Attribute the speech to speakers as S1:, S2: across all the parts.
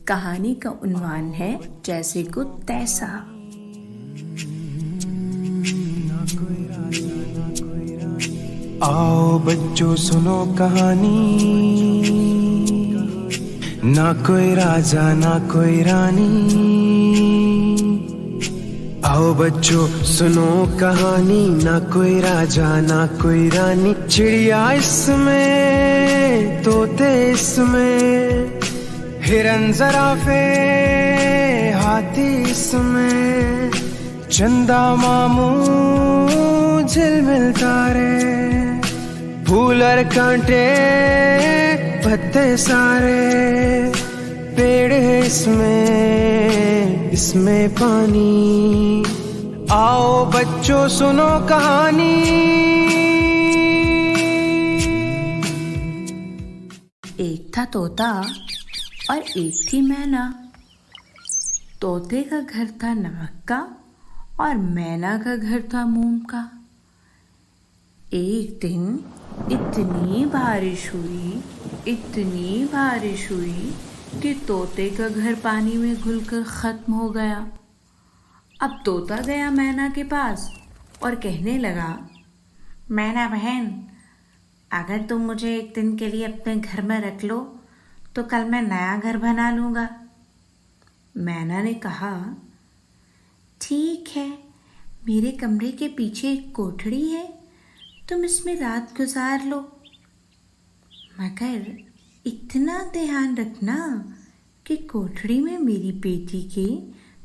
S1: कहानी का उन्वान है जैसे को तैसा।
S2: आओ बच्चों सुनो कहानी, ना कोई राजा ना कोई रानी। आओ बच्चों सुनो कहानी, ना कोई राजा ना कोई रानी। चिड़िया इसमें, तोते इसमें, हिरन ज़राफ़े, हाथी इसमें, चंदा मामू झिलमिल तारे, फूल और कांटे पत्ते सारे। पेड़ है इसमें पानी। आओ बच्चों सुनो कहानी।
S1: एक था तोता और एक थी मैना। तोते का घर था नमक का और मैना का घर था मूंग का। एक दिन इतनी बारिश हुई कि तोते का घर पानी में घुलकर खत्म हो गया। अब तोता गया मैना के पास और कहने लगा, मैना बहन, अगर तुम मुझे एक दिन के लिए अपने घर में रख लो तो कल मैं नया घर बना लूँगा। मैना ने कहा, ठीक है, मेरे कमरे के पीछे एक कोठड़ी है, तुम इसमें रात गुजार लो, मगर इतना ध्यान रखना कि कोठड़ी में मेरी बेटी के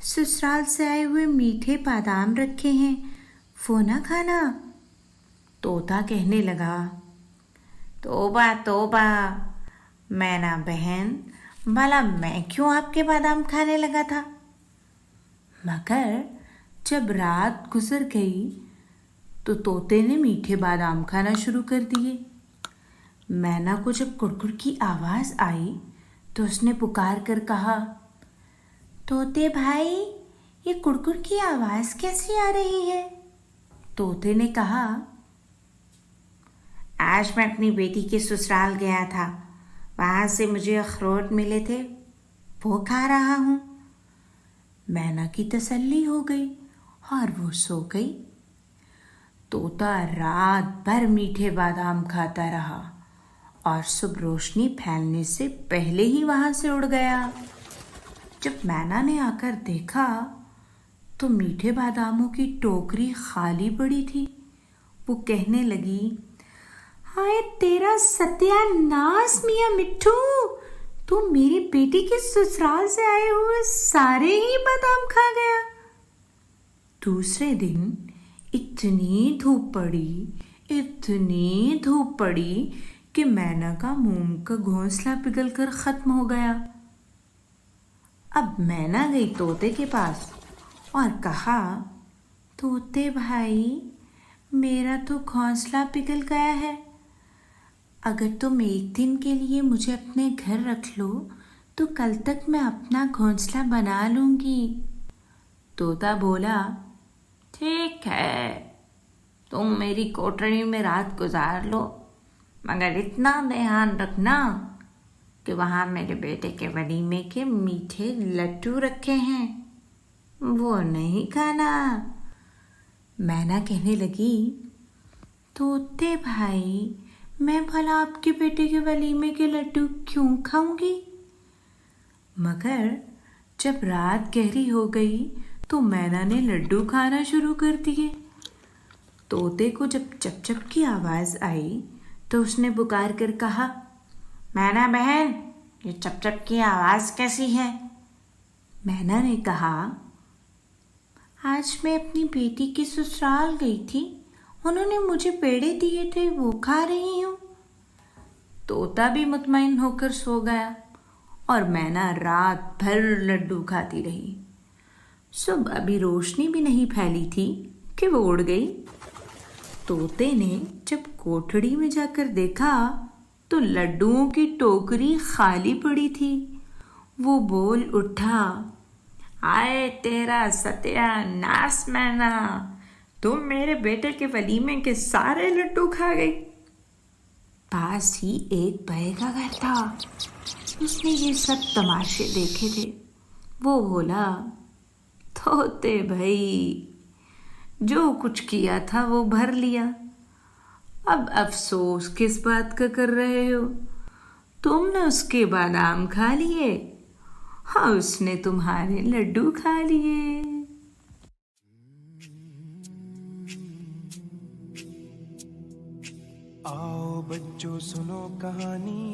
S1: ससुराल से आए हुए मीठे बादाम रखे हैं, वो ना खाना। तोता कहने लगा, तौबा तौबा मैना बहन, भला मैं क्यों आपके बादाम खाने लगा था। मगर जब रात गुजर गई तो तोते ने मीठे बादाम खाना शुरू कर दिए। मैना को जब कुड़कुड़ की आवाज़ आई तो उसने पुकार कर कहा, तोते भाई, ये कुड़कुड़ की आवाज़ कैसी आ रही है। तोते ने कहा, आज मैं अपनी बेटी के ससुराल गया था, वहाँ से मुझे अखरोट मिले थे, वो खा रहा हूँ। मैना की तसल्ली हो गई और वो सो गई। तोता रात भर मीठे बादाम खाता रहा और सुबह रोशनी फैलने से पहले ही वहाँ से उड़ गया। जब मैना ने आकर देखा तो मीठे बादामों की टोकरी खाली पड़ी थी। वो कहने लगी, हाय तेरा सत्यानाश मियाँ मिट्ठू, तू मेरी बेटी के ससुराल से आए हुए सारे ही बादाम खा गया। दूसरे दिन इतनी धूप पड़ी कि मैना का मूंग का घोंसला पिघलकर खत्म हो गया। अब मैना गई तोते के पास और कहा, तोते भाई, मेरा तो घोंसला पिघल गया है, अगर तुम एक दिन के लिए मुझे अपने घर रख लो तो कल तक मैं अपना घोंसला बना लूँगी। तोता बोला, ठीक है, तुम मेरी कोठरी में रात गुजार लो, मगर इतना ध्यान रखना कि वहाँ मेरे बेटे के वलीमे के मीठे लड्डू रखे हैं, वो नहीं खाना। मैना कहने लगी, तोते भाई, मैं भला आपके बेटे के वलीमे के लड्डू क्यों खाऊंगी। मगर जब रात गहरी हो गई तो मैना ने लड्डू खाना शुरू कर दिए। तोते को जब चप चप की आवाज़ आई तो उसने पुकार कर कहा, मैना बहन, ये चप चप की आवाज़ कैसी है। मैना ने कहा, आज मैं अपनी बेटी के ससुराल गई थी, उन्होंने मुझे पेड़े दिए थे, वो खा रही हूँ। तोता भी मुतमईन होकर सो गया और मैना रात भर लड्डू खाती रही। सुबह अभी रोशनी भी नहीं फैली थी कि वो उड़ गई। तोते ने जब कोठड़ी में जाकर देखा तो लड्डुओं की टोकरी खाली पड़ी थी। वो बोल उठा, आए तेरा सत्यानाश मैना, तुम मेरे बेटे के वलीमे के सारे लड्डू खा गई। पास ही एक बड़े का घर था। उसने ये सब तमाशे देखे थे। वो बोला, तोते भाई, जो कुछ किया था वो भर लिया, अब अफसोस किस बात का कर रहे हो? तुमने उसके बादाम खा लिए, हाँ उसने तुम्हारे लड्डू खा लिए।
S2: आओ बच्चों सुनो कहानी,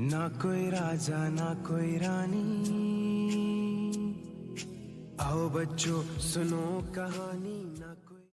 S2: ना कोई राजा ना कोई रानी। आओ बच्चों सुनो कहानी, ना